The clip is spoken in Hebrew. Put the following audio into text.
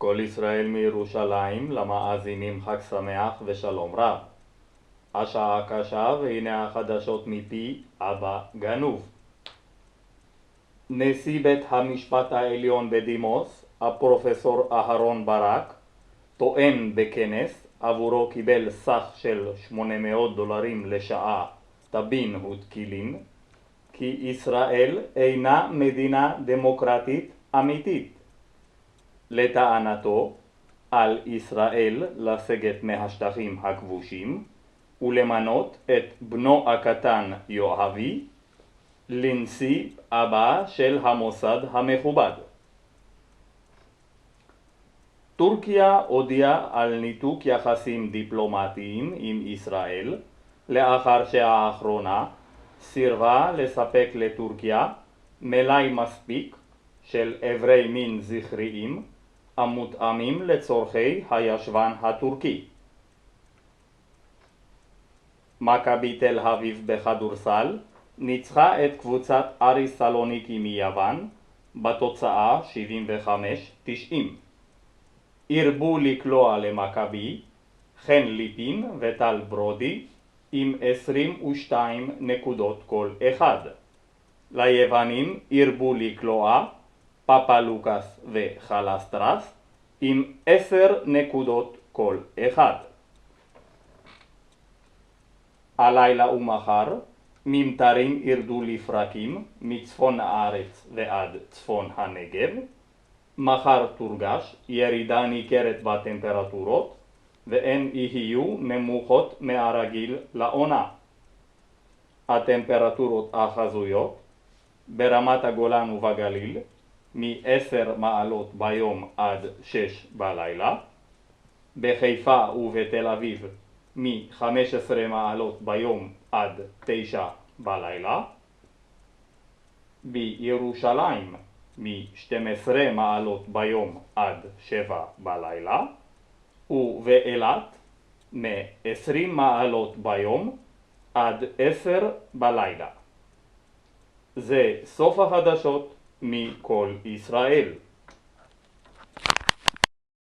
כל ישראל מירושלים, למאזינים חג שמח ושלום רב. השעה קשה והנה החדשות מפי אבא גנוב. נשיא בית המשפט העליון בדימוס, הפרופסור אהרון ברק, טוען בכנס, עבורו קיבל סך של $800 לשעה טבין ותקילין, כי ישראל אינה מדינה דמוקרטית אמיתית. לטענתו, על ישראל לסגת מהשטחים הכבושים ולמנות את בנו הקטן יואבי לנשיא הבא של המוסד המכובד. טורקיה הודיעה על ניתוק יחסים דיפלומטיים עם ישראל לאחר שהאחרונה סירבה לספק לטורקיה מלאי מספיק של איברי מין זכריים המותאמים לצורכי הישבן הטורקי. מכבי תל אביב בכדורסל ניצחה את קבוצת אריס סלוניקי מיוון בתוצאה 75-90. הרבו לקלוע למכבי חן ליפין וטל ברודי עם 22 נקודות כל אחד. ליוונים הרבו לקלוע פאפה לוקאס וחלסטרס עם 10 נקודות כל אחד. הלילה ומחר ממטרים ירדו לפרקים מצפון הארץ ועד צפון הנגב. מחר תורגש ירידה ניכרת בטמפרטורות והן יהיו נמוכות מהרגיל לעונה. הטמפרטורות החזויות ברמת הגולן ובגליל מ-10 מעלות ביום עד 6 בלילה, בחיפה ובתל אביב מ-15 מעלות ביום עד 9 בלילה, בירושלים מ-12 מעלות ביום עד 7 בלילה, ובאילת מ-20 מעלות ביום עד 10 בלילה. זה סוף החדשות מכל ישראל.